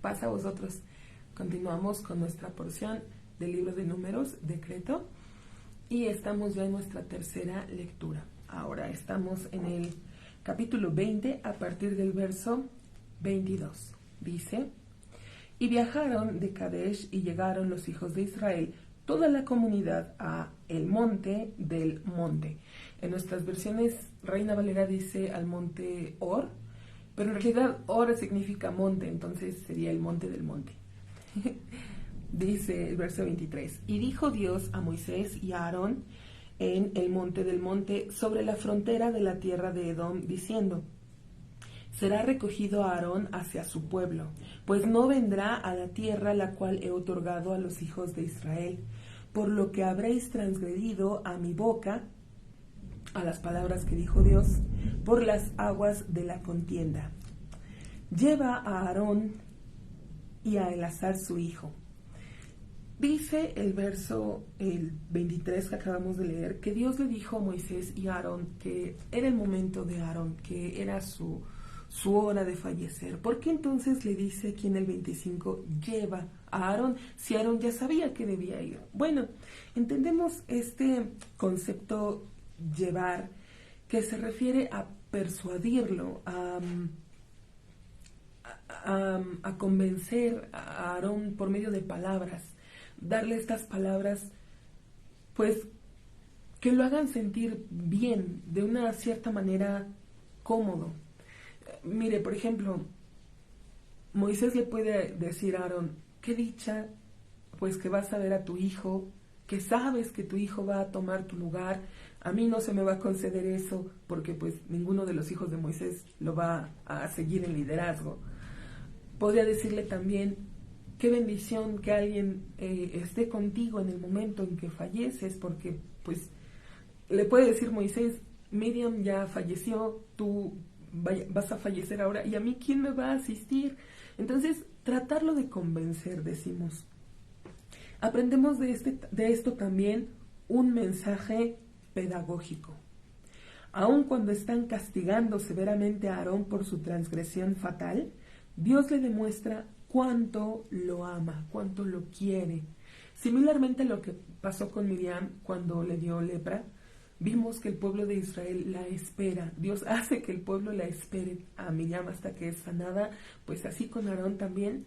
Paz a vosotros. Continuamos con nuestra porción del libro de Números, Decreto, y estamos ya en nuestra tercera lectura. Ahora estamos en el capítulo 20 a partir del verso 22. Dice: y viajaron de Kadesh y llegaron los hijos de Israel, toda la comunidad, a el monte del monte. En nuestras versiones, Reina Valera dice al monte Or, pero en realidad Or significa monte, entonces sería el monte del monte. Dice el verso 23, y dijo Dios a Moisés y a Aarón en el monte del monte, sobre la frontera de la tierra de Edom, diciendo: será recogido Aarón hacia su pueblo, pues no vendrá a la tierra la cual he otorgado a los hijos de Israel, por lo que habréis transgredido a mi boca, a las palabras que dijo Dios, por las aguas de la contienda. Lleva a Aarón y a Eleazar su hijo. Dice el verso 23 que acabamos de leer, que Dios le dijo a Moisés y a Aarón que era el momento de Aarón, que era su hora de fallecer. ¿Por qué entonces le dice aquí en el 25, lleva a Aarón, si Aarón ya sabía que debía ir? Bueno, entendemos este concepto llevar, que se refiere a persuadirlo, a convencer a Aarón por medio de palabras, darle estas palabras, pues, que lo hagan sentir bien, de una cierta manera cómodo. Mire, por ejemplo, Moisés le puede decir a Aarón: qué dicha, pues, que vas a ver a tu hijo, que sabes que tu hijo va a tomar tu lugar. A mí no se me va a conceder eso, porque pues ninguno de los hijos de Moisés lo va a seguir en liderazgo. Podría decirle también: qué bendición que alguien esté contigo en el momento en que falleces, porque pues le puede decir Moisés: Miriam ya falleció, tú vas a fallecer ahora, y a mí ¿quién me va a asistir? Entonces, tratarlo de convencer, decimos. Aprendemos de esto también un mensaje pedagógico. Aun cuando están castigando severamente a Aarón por su transgresión fatal, Dios le demuestra cuánto lo ama, cuánto lo quiere. Similarmente a lo que pasó con Miriam cuando le dio lepra, vimos que el pueblo de Israel la espera. Dios hace que el pueblo la espere a Miriam hasta que es sanada, pues así con Aarón también,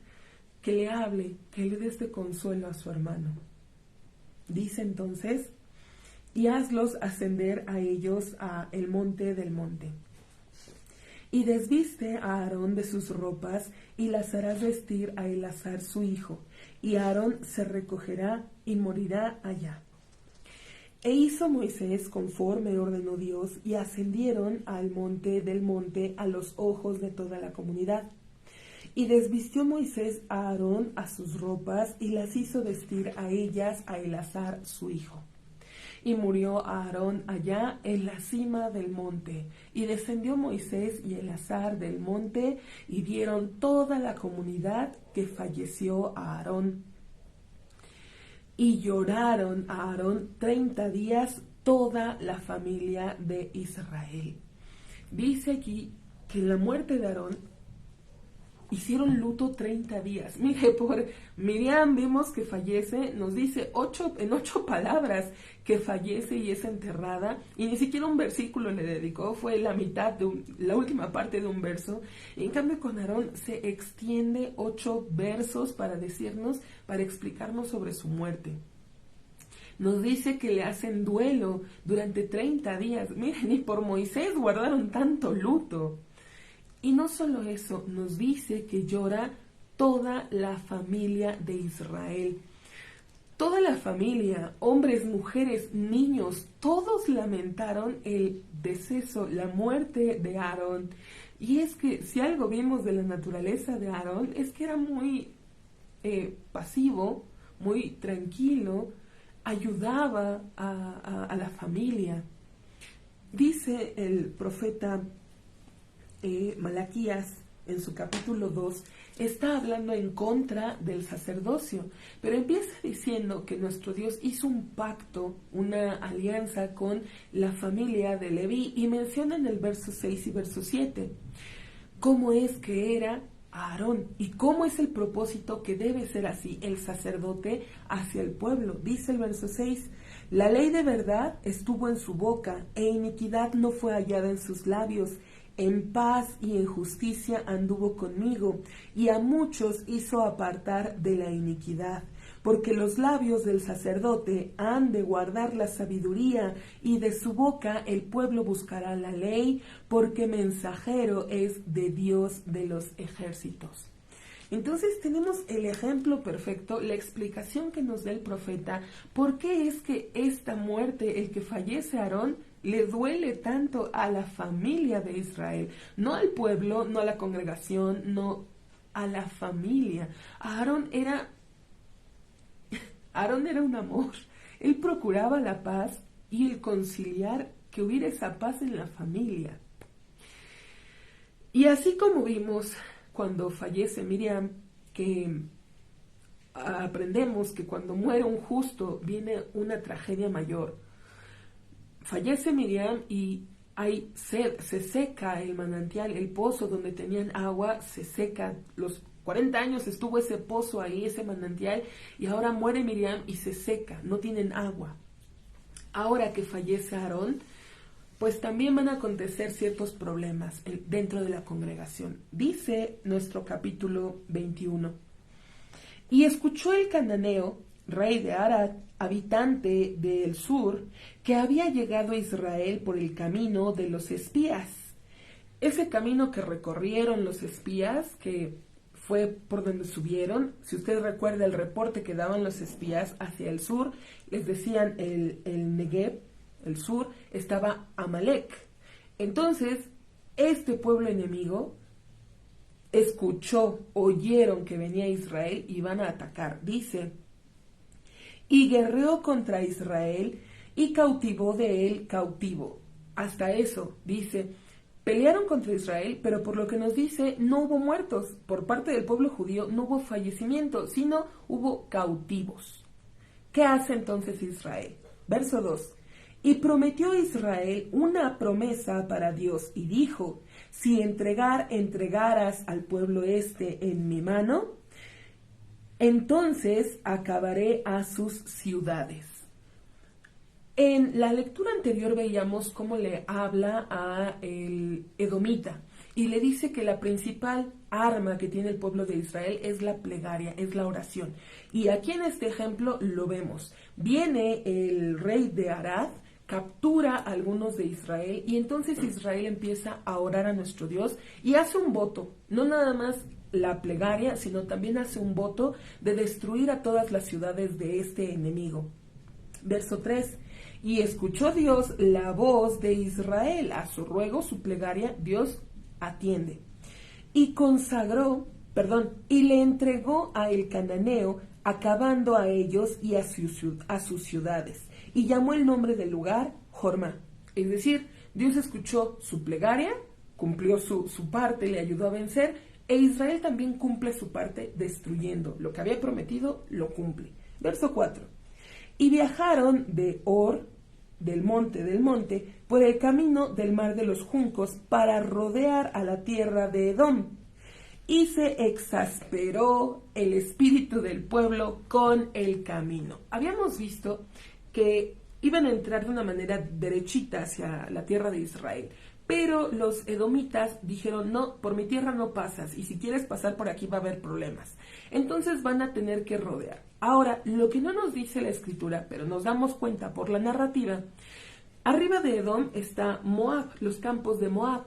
que le hable, que le dé este consuelo a su hermano. Dice entonces: y hazlos ascender a ellos a el monte del monte. Y desviste a Aarón de sus ropas y las harás vestir a Eleazar su hijo, y Aarón se recogerá y morirá allá. E hizo Moisés conforme ordenó Dios, y ascendieron al monte del monte a los ojos de toda la comunidad. Y desvistió Moisés a Aarón a sus ropas, y las hizo vestir a ellas a Eleazar su hijo. Y murió Aarón allá en la cima del monte. Y descendió Moisés y Eleazar del monte, y vieron toda la comunidad que falleció a Aarón. Y lloraron a Aarón 30 días toda la familia de Israel. Dice aquí que en la muerte de Aarón hicieron luto 30 días. Mire, por Miriam vimos que fallece, nos dice en 8 palabras que fallece y es enterrada, y ni siquiera un versículo le dedicó, fue la mitad la última parte de un verso. Y en cambio con Aarón se extiende 8 versos para decirnos, para explicarnos sobre su muerte. Nos dice que le hacen duelo durante 30 días. Miren, ni por Moisés guardaron tanto luto. Y no solo eso, nos dice que llora toda la familia de Israel. Toda la familia, hombres, mujeres, niños, todos lamentaron el deceso, la muerte de Aarón. Y es que si algo vimos de la naturaleza de Aarón, es que era muy pasivo, muy tranquilo, ayudaba a la familia. Dice el profeta Malaquías en su capítulo 2, está hablando en contra del sacerdocio, pero empieza diciendo que nuestro Dios hizo un pacto, una alianza con la familia de Leví, y menciona en el verso 6 y verso 7 cómo es que era a Aarón. ¿Y cómo es el propósito que debe ser así el sacerdote hacia el pueblo? Dice el verso 6, la ley de verdad estuvo en su boca, e iniquidad no fue hallada en sus labios. En paz y en justicia anduvo conmigo, y a muchos hizo apartar de la iniquidad. Porque los labios del sacerdote han de guardar la sabiduría, y de su boca el pueblo buscará la ley, porque mensajero es de Dios de los ejércitos. Entonces tenemos el ejemplo perfecto, la explicación que nos da el profeta, por qué es que esta muerte, el que fallece Aarón, le duele tanto a la familia de Israel, no al pueblo, no a la congregación, no a la familia. Aarón era un amor, él procuraba la paz y el conciliar, que hubiera esa paz en la familia. Y así como vimos cuando fallece Miriam, que aprendemos que cuando muere un justo viene una tragedia mayor. Fallece Miriam y hay sed, se seca el manantial, el pozo donde tenían agua, se seca. Los 40 años estuvo ese pozo ahí, ese manantial, y ahora muere Miriam y se seca, no tienen agua. Ahora que fallece Aarón, pues también van a acontecer ciertos problemas dentro de la congregación. Dice nuestro capítulo 21. Y escuchó el cananeo, rey de Arad, habitante del sur, que había llegado a Israel por el camino de los espías. Ese camino que recorrieron los espías, que fue por donde subieron, si usted recuerda el reporte que daban los espías hacia el sur, les decían el Negev, el sur, estaba Amalek. Entonces, este pueblo enemigo oyeron que venía Israel y van a atacar. Dice, y guerreó contra Israel y cautivó de él cautivo. Hasta eso, dice, pelearon contra Israel, pero por lo que nos dice, no hubo muertos. Por parte del pueblo judío no hubo fallecimiento, sino hubo cautivos. ¿Qué hace entonces Israel? Verso 2. Y prometió Israel una promesa para Dios y dijo, si entregaras al pueblo en mi mano, entonces acabaré a sus ciudades. En la lectura anterior veíamos cómo le habla a el edomita y le dice que la principal arma que tiene el pueblo de Israel es la plegaria, es la oración. Y aquí en este ejemplo lo vemos. Viene el rey de Arad, captura a algunos de Israel y entonces Israel empieza a orar a nuestro Dios y hace un voto, no nada más la plegaria, sino también hace un voto de destruir a todas las ciudades de este enemigo. Verso 3. Y escuchó Dios la voz de Israel, a su ruego, su plegaria, Dios atiende. Y y le entregó a el cananeo, acabando a ellos y a sus ciudades. Y llamó el nombre del lugar Jorma. Es decir, Dios escuchó su plegaria, cumplió su parte, le ayudó a vencer, e Israel también cumple su parte destruyendo. Lo que había prometido, lo cumple. Verso 4. Y viajaron de Or, del monte, por el camino del mar de los juncos, para rodear a la tierra de Edom. Y se exasperó el espíritu del pueblo con el camino. Habíamos visto que iban a entrar de una manera derechita hacia la tierra de Israel, pero los edomitas dijeron, no, por mi tierra no pasas, y si quieres pasar por aquí va a haber problemas. Entonces van a tener que rodear. Ahora, lo que no nos dice la escritura, pero nos damos cuenta por la narrativa, arriba de Edom está Moab, los campos de Moab.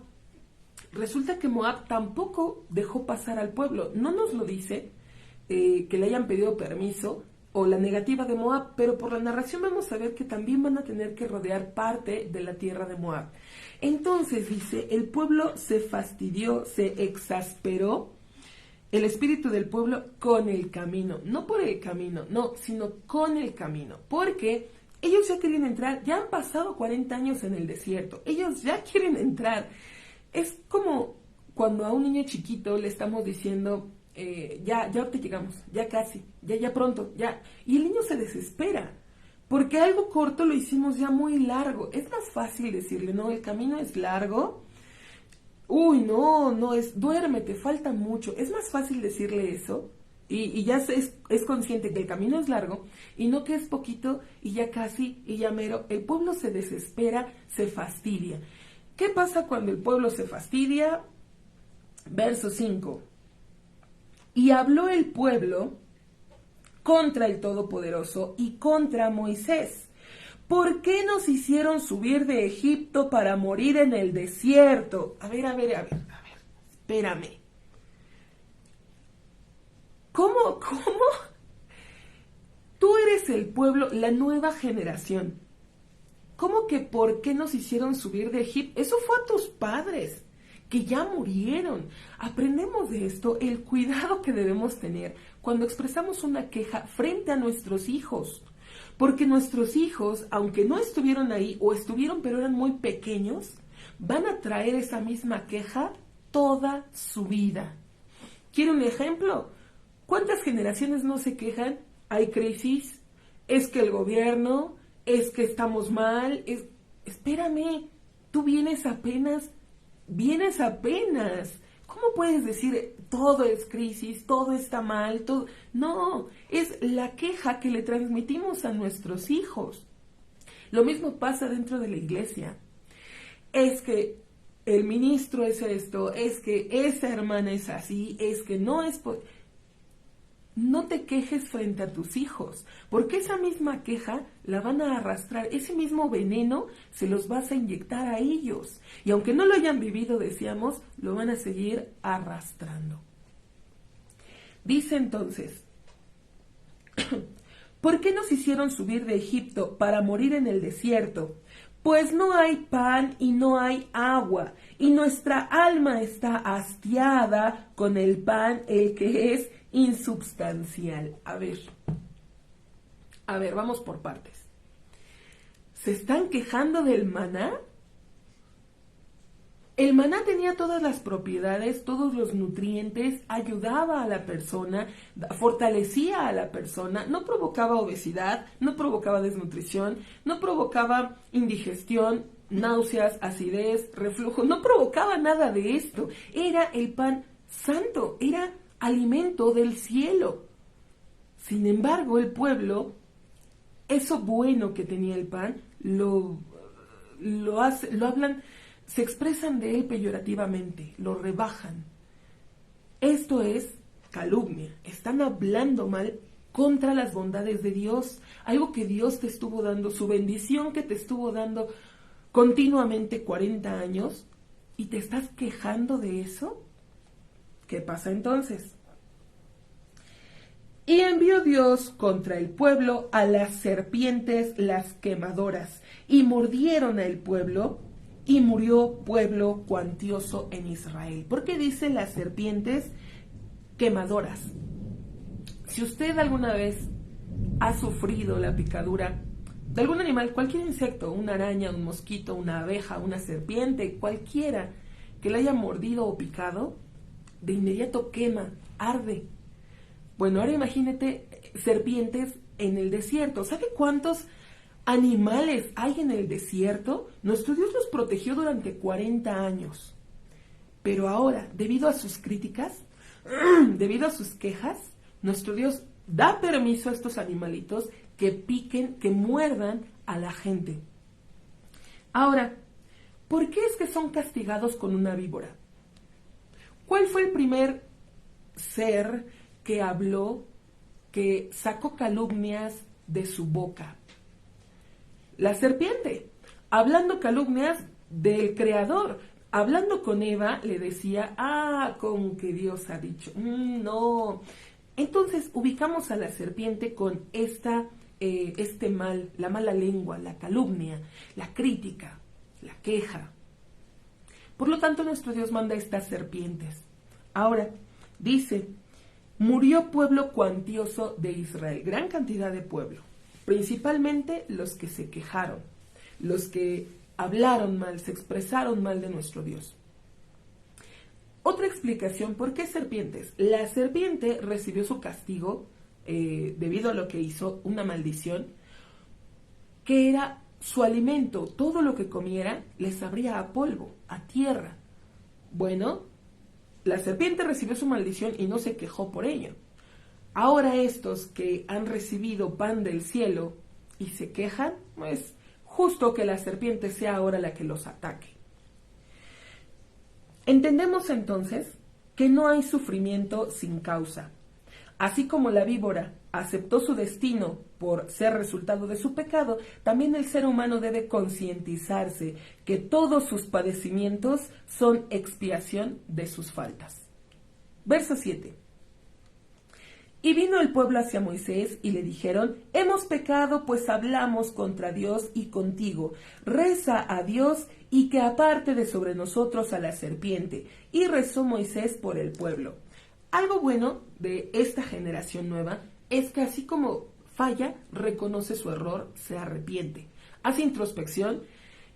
Resulta que Moab tampoco dejó pasar al pueblo. No nos lo dice que le hayan pedido permiso o la negativa de Moab, pero por la narración vamos a ver que también van a tener que rodear parte de la tierra de Moab. Entonces dice, el pueblo se fastidió, se exasperó, el espíritu del pueblo con el camino, no por el camino, no, sino con el camino, porque ellos ya querían entrar, ya han pasado 40 años en el desierto, ellos ya quieren entrar. Es como cuando a un niño chiquito le estamos diciendo, ya te llegamos, ya casi, ya pronto, ya. Y el niño se desespera, porque algo corto lo hicimos ya muy largo. Es más fácil decirle, no, el camino es largo, uy, no, duérmete, falta mucho. Es más fácil decirle eso y ya es consciente que el camino es largo y no que es poquito y ya casi y ya mero. El pueblo se desespera, se fastidia. ¿Qué pasa cuando el pueblo se fastidia? Verso 5. Y habló el pueblo contra el Todopoderoso y contra Moisés. ¿Por qué nos hicieron subir de Egipto para morir en el desierto? A ver, espérame. ¿Cómo? Tú eres el pueblo, la nueva generación. ¿Cómo que por qué nos hicieron subir de Egipto? Eso fue a tus padres, que ya murieron. Aprendemos de esto el cuidado que debemos tener cuando expresamos una queja frente a nuestros hijos. Porque nuestros hijos, aunque no estuvieron ahí o estuvieron pero eran muy pequeños, van a traer esa misma queja toda su vida. ¿Quiere un ejemplo? ¿Cuántas generaciones no se quejan? Hay crisis, es que el gobierno, es que estamos mal, espérame, tú vienes apenas. ¿Cómo puedes decir todo es crisis, todo está mal, todo? No, es la queja que le transmitimos a nuestros hijos. Lo mismo pasa dentro de la iglesia. Es que el ministro es esto, es que esa hermana es así, es que no es... No te quejes frente a tus hijos, porque esa misma queja la van a arrastrar, ese mismo veneno se los vas a inyectar a ellos. Y aunque no lo hayan vivido, decíamos, lo van a seguir arrastrando. Dice entonces, ¿por qué nos hicieron subir de Egipto para morir en el desierto? Pues no hay pan y no hay agua, y nuestra alma está hastiada con el pan, el que es insubstancial. A ver, vamos por partes. ¿Se están quejando del maná? El maná tenía todas las propiedades, todos los nutrientes, ayudaba a la persona, fortalecía a la persona, no provocaba obesidad, no provocaba desnutrición, no provocaba indigestión, náuseas, acidez, reflujo, no provocaba nada de esto. Era el pan santo, era alimento del cielo. Sin embargo, el pueblo, eso bueno que tenía el pan, lo hablan, se expresan de él peyorativamente, lo rebajan. Esto es calumnia. Están hablando mal contra las bondades de Dios, algo que Dios te estuvo dando, su bendición que te estuvo dando continuamente 40 años, y te estás quejando de eso. ¿Qué pasa entonces? Y envió Dios contra el pueblo a las serpientes las quemadoras, y mordieron al pueblo, y murió pueblo cuantioso en Israel. ¿Por qué dice las serpientes quemadoras? Si usted alguna vez ha sufrido la picadura de algún animal, cualquier insecto, una araña, un mosquito, una abeja, una serpiente, cualquiera que le haya mordido o picado, de inmediato quema, arde. Bueno, ahora imagínate serpientes en el desierto. ¿Sabe cuántos animales hay en el desierto? Nuestro Dios los protegió durante 40 años. Pero ahora, debido a sus críticas, debido a sus quejas, nuestro Dios da permiso a estos animalitos que piquen, que muerdan a la gente. Ahora, ¿por qué es que son castigados con una víbora? ¿Cuál fue el primer ser que habló, que sacó calumnias de su boca? La serpiente, hablando calumnias del Creador. Hablando con Eva, le decía, con que Dios ha dicho, no. Entonces ubicamos a la serpiente con este mal, la mala lengua, la calumnia, la crítica, la queja. Por lo tanto, nuestro Dios manda estas serpientes. Ahora, dice, murió pueblo cuantioso de Israel, gran cantidad de pueblo, principalmente los que se quejaron, los que hablaron mal, se expresaron mal de nuestro Dios. Otra explicación, ¿por qué serpientes? La serpiente recibió su castigo debido a lo que hizo, una maldición, que era su alimento. Todo lo que comiera les sabría a polvo, a tierra. Bueno, la serpiente recibió su maldición y no se quejó por ello. Ahora estos que han recibido pan del cielo y se quejan, es justo que la serpiente sea ahora la que los ataque. Entendemos entonces que no hay sufrimiento sin causa. Así como la víbora aceptó su destino por ser resultado de su pecado, también el ser humano debe concientizarse que todos sus padecimientos son expiación de sus faltas. Verso 7. Y vino el pueblo hacia Moisés y le dijeron: hemos pecado, pues hablamos contra Dios y contigo. Reza a Dios y que aparte de sobre nosotros a la serpiente. Y rezó Moisés por el pueblo. Algo bueno de esta generación nueva es que así como falla, reconoce su error, se arrepiente, hace introspección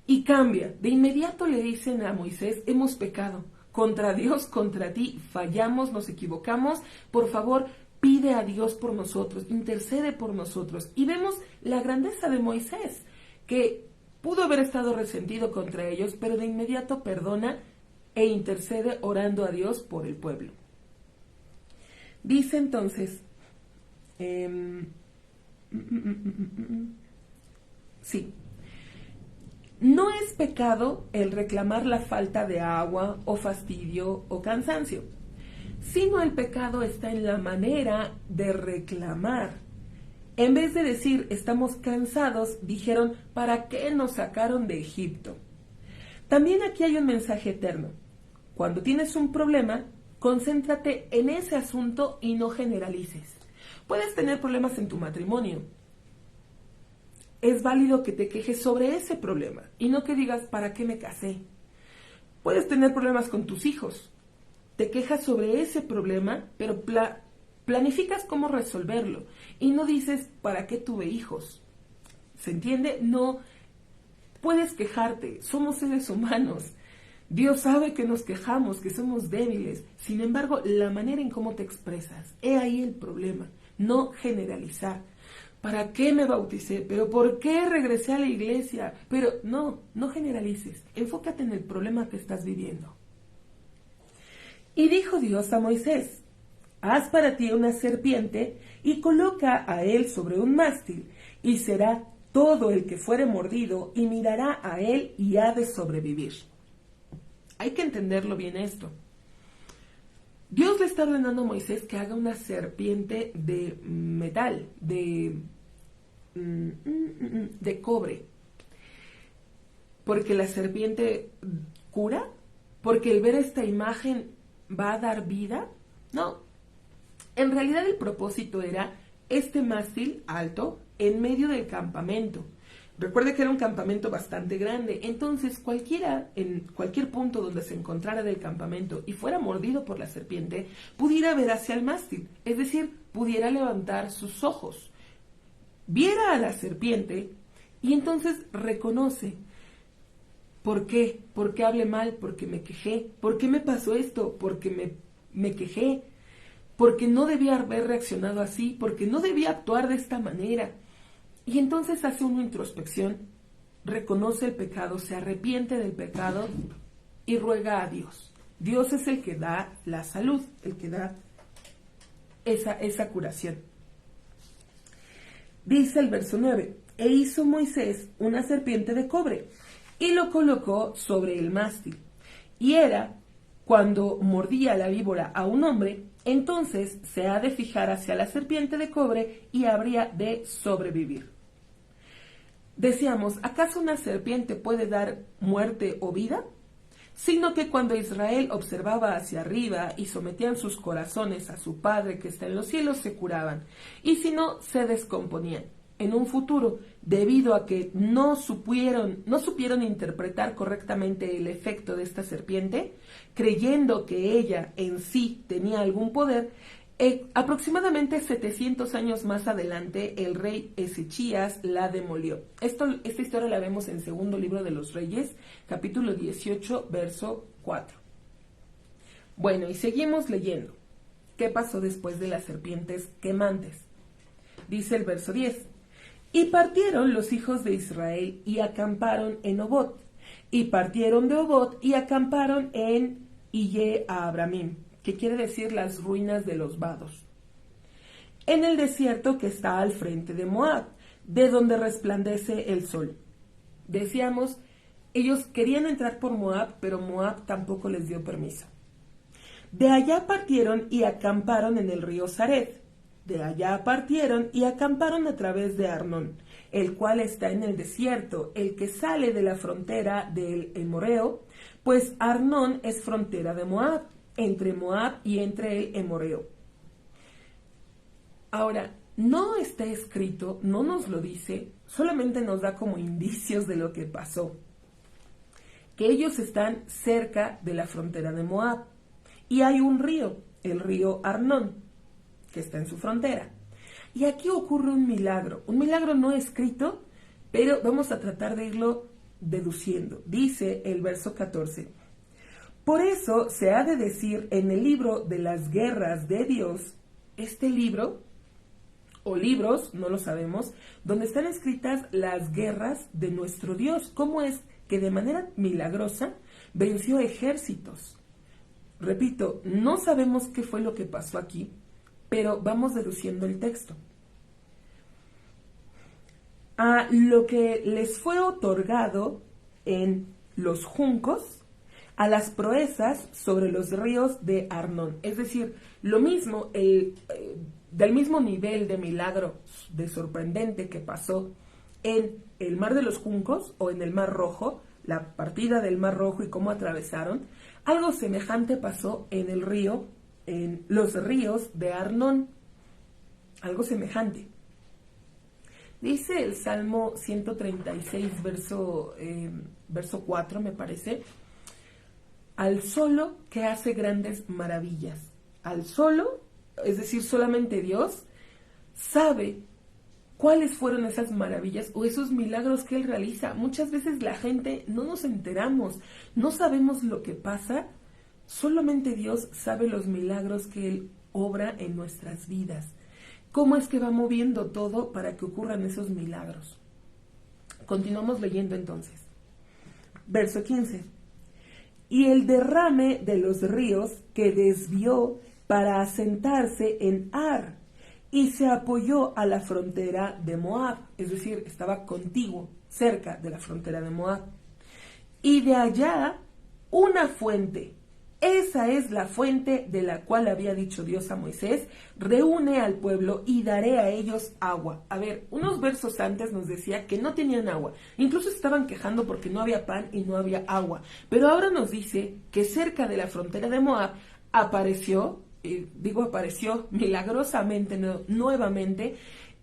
y cambia. De inmediato le dicen a Moisés: hemos pecado contra Dios, contra ti, fallamos, nos equivocamos, por favor, pide a Dios por nosotros, intercede por nosotros. Y vemos la grandeza de Moisés, que pudo haber estado resentido contra ellos, pero de inmediato perdona e intercede orando a Dios por el pueblo. Dice entonces, sí, no es pecado el reclamar la falta de agua o fastidio o cansancio, sino el pecado está en la manera de reclamar. En vez de decir estamos cansados, dijeron: ¿para qué nos sacaron de Egipto? También aquí hay un mensaje eterno. Cuando tienes un problema, concéntrate en ese asunto y no generalices. Puedes tener problemas en tu matrimonio. Es válido que te quejes sobre ese problema y no que digas ¿para qué me casé? Puedes tener problemas con tus hijos. Te quejas sobre ese problema, pero planificas cómo resolverlo y no dices ¿para qué tuve hijos? ¿Se entiende? No puedes quejarte, somos seres humanos. Dios sabe que nos quejamos, que somos débiles. Sin embargo, la manera en cómo te expresas, he ahí el problema. No generalizar. ¿Para qué me bauticé? ¿Pero por qué regresé a la iglesia? Pero no generalices. Enfócate en el problema que estás viviendo. Y dijo Dios a Moisés: haz para ti una serpiente y coloca a él sobre un mástil, y será todo el que fuere mordido y mirará a él y ha de sobrevivir. Hay que entenderlo bien esto. Dios le está ordenando a Moisés que haga una serpiente de metal, de cobre. Porque la serpiente cura, porque el ver esta imagen va a dar vida. No, en realidad el propósito era este mástil alto en medio del campamento. Recuerde que era un campamento bastante grande, entonces cualquiera, en cualquier punto donde se encontrara del campamento y fuera mordido por la serpiente, pudiera ver hacia el mástil, es decir, pudiera levantar sus ojos, viera a la serpiente y entonces reconoce. ¿Por qué? ¿Por qué hablé mal? Porque me quejé. ¿Por qué me pasó esto? Porque me quejé. Porque no debía haber reaccionado así, porque no debía actuar de esta manera. Y entonces hace una introspección, reconoce el pecado, se arrepiente del pecado y ruega a Dios. Dios es el que da la salud, el que da esa curación. Dice el verso 9, e hizo Moisés una serpiente de cobre y lo colocó sobre el mástil. Y era cuando mordía la víbora a un hombre, entonces se ha de fijar hacia la serpiente de cobre y habría de sobrevivir. Decíamos, ¿acaso una serpiente puede dar muerte o vida? Sino que cuando Israel observaba hacia arriba y sometían sus corazones a su Padre que está en los cielos, se curaban, y si no, se descomponían. En un futuro, debido a que no supieron interpretar correctamente el efecto de esta serpiente, creyendo que ella en sí tenía algún poder, aproximadamente 700 años más adelante, el rey Ezechías la demolió. Esta historia la vemos en Segundo Libro de los Reyes, capítulo 18, verso 4. Bueno, y seguimos leyendo. ¿Qué pasó después de las serpientes quemantes? Dice el verso 10. Y partieron los hijos de Israel y acamparon en Obot. Y partieron de Obot y acamparon en y Ye a Abramim, que quiere decir las ruinas de los vados, en el desierto que está al frente de Moab, de donde resplandece el sol. Decíamos, ellos querían entrar por Moab, pero Moab tampoco les dio permiso. De allá partieron y acamparon en el río Zared. De allá partieron y acamparon a través de Arnón, el cual está en el desierto, el que sale de la frontera del Emoreo, pues Arnón es frontera de Moab, entre Moab y entre el Emoreo. Ahora, no está escrito, no nos lo dice, solamente nos da como indicios de lo que pasó. Que ellos están cerca de la frontera de Moab. Y hay un río, el río Arnón, que está en su frontera. Y aquí ocurre un milagro no escrito, pero vamos a tratar de irlo deduciendo. Dice el verso 14. Por eso se ha de decir en el libro de las guerras de Dios, este libro, o libros, no lo sabemos, donde están escritas las guerras de nuestro Dios, cómo es que de manera milagrosa venció ejércitos. Repito, no sabemos qué fue lo que pasó aquí, pero vamos deduciendo el texto. A lo que les fue otorgado en los juncos, a las proezas sobre los ríos de Arnón. Es decir, lo mismo, del mismo nivel de milagro, de sorprendente que pasó en el Mar de los Juncos o en el Mar Rojo, la partida del Mar Rojo y cómo atravesaron, algo semejante pasó en el río, en los ríos de Arnón. Algo semejante. Dice el Salmo 136, verso 4, me parece, al solo que hace grandes maravillas. Al solo, es decir, solamente Dios, sabe cuáles fueron esas maravillas o esos milagros que Él realiza. Muchas veces la gente no nos enteramos, no sabemos lo que pasa, solamente Dios sabe los milagros que Él obra en nuestras vidas. ¿Cómo es que va moviendo todo para que ocurran esos milagros? Continuamos leyendo entonces. Verso 15. Y el derrame de los ríos que desvió para asentarse en Ar, y se apoyó a la frontera de Moab, es decir, estaba contiguo, cerca de la frontera de Moab. Y de allá una fuente, esa es la fuente de la cual había dicho Dios a Moisés, reúne al pueblo y daré a ellos agua. A ver, unos versos antes nos decía que no tenían agua, incluso estaban quejando porque no había pan y no había agua, pero ahora nos dice que cerca de la frontera de Moab apareció milagrosamente, nuevamente,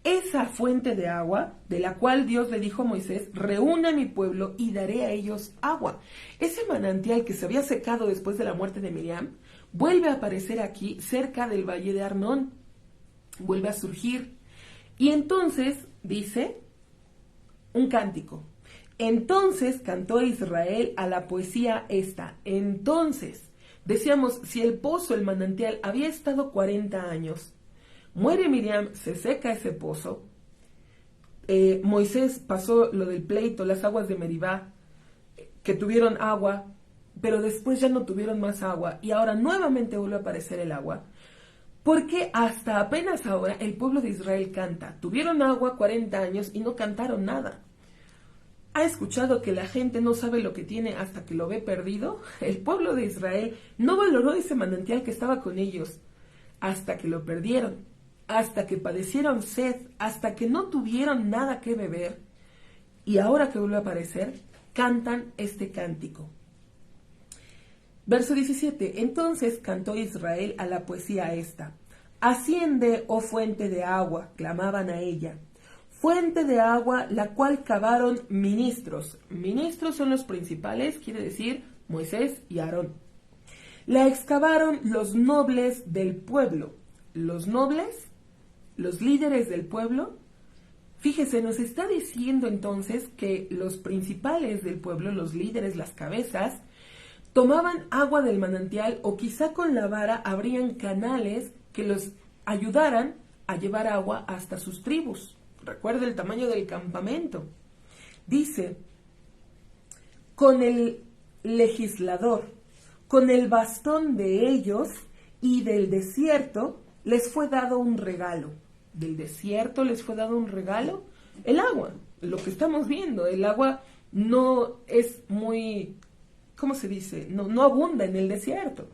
esa fuente de agua, de la cual Dios le dijo a Moisés, reúne a mi pueblo y daré a ellos agua. Ese manantial que se había secado después de la muerte de Miriam, vuelve a aparecer aquí, cerca del valle de Arnón, vuelve a surgir. Y entonces, dice, un cántico. Entonces cantó Israel a la poesía esta. Entonces, decíamos, si el pozo, el manantial, había estado 40 años, muere Miriam, se seca ese pozo, Moisés pasó lo del pleito, las aguas de Meribá, que tuvieron agua, pero después ya no tuvieron más agua, y ahora nuevamente vuelve a aparecer el agua, porque hasta apenas ahora el pueblo de Israel canta. Tuvieron agua 40 años y no cantaron nada. ¿Ha escuchado que la gente no sabe lo que tiene hasta que lo ve perdido? El pueblo de Israel no valoró ese manantial que estaba con ellos hasta que lo perdieron, hasta que padecieron sed, hasta que no tuvieron nada que beber. Y ahora que vuelve a aparecer, cantan este cántico. Verso 17. Entonces cantó Israel a la poesía esta. Asciende, oh fuente de agua, clamaban a ella. Fuente de agua, la cual cavaron ministros. Ministros son los principales, quiere decir Moisés y Aarón. La excavaron los nobles del pueblo. Los nobles, los líderes del pueblo. Fíjese, nos está diciendo entonces que los principales del pueblo, los líderes, las cabezas, tomaban agua del manantial o quizá con la vara abrían canales que los ayudaran a llevar agua hasta sus tribus. Recuerda el tamaño del campamento. Dice, con el legislador, Con el bastón de ellos y del desierto les fue dado un regalo. Del desierto les fue dado un regalo, el agua, lo que estamos viendo. El agua no es muy, ¿cómo se dice? No abunda en el desierto.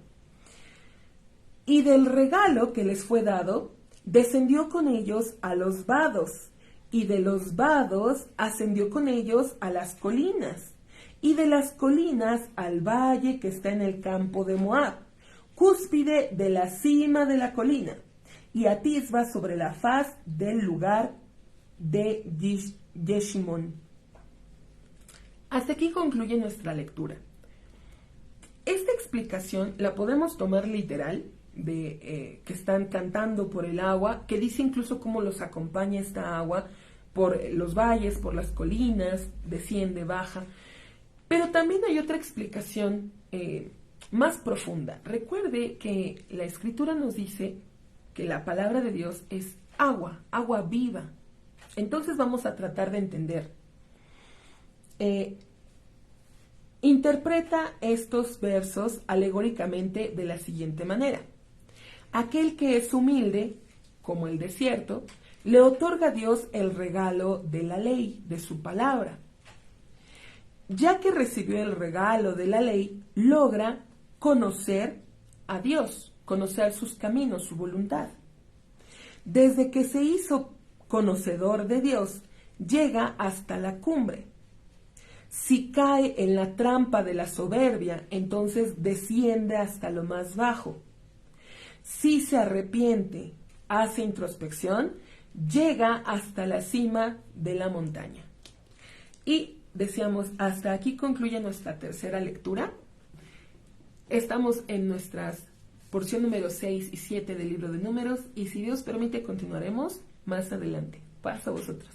Y del regalo que les fue dado, descendió con ellos a los vados, y de los vados ascendió con ellos a las colinas, y de las colinas al valle que está en el campo de Moab, cúspide de la cima de la colina, y atisba sobre la faz del lugar de Yeshimón. Hasta aquí concluye nuestra lectura. Esta explicación la podemos tomar literal, de que están cantando por el agua, que dice incluso cómo los acompaña esta agua por los valles, por las colinas, desciende, baja. Pero también hay otra explicación más profunda. Recuerde que la Escritura nos dice que la palabra de Dios es agua, agua viva. Entonces vamos a tratar de entender. Interpreta estos versos alegóricamente de la siguiente manera. Aquel que es humilde, como el desierto, le otorga a Dios el regalo de la ley, de su palabra. Ya que recibió el regalo de la ley, logra conocer a Dios, conocer sus caminos, su voluntad. Desde que se hizo conocedor de Dios, llega hasta la cumbre. Si cae en la trampa de la soberbia, entonces desciende hasta lo más bajo. Si se arrepiente, hace introspección, llega hasta la cima de la montaña. Y decíamos, hasta aquí concluye nuestra tercera lectura. Estamos en nuestras porción número 6 y 7 del libro de Números, y si Dios permite continuaremos más adelante. Paz a vosotros.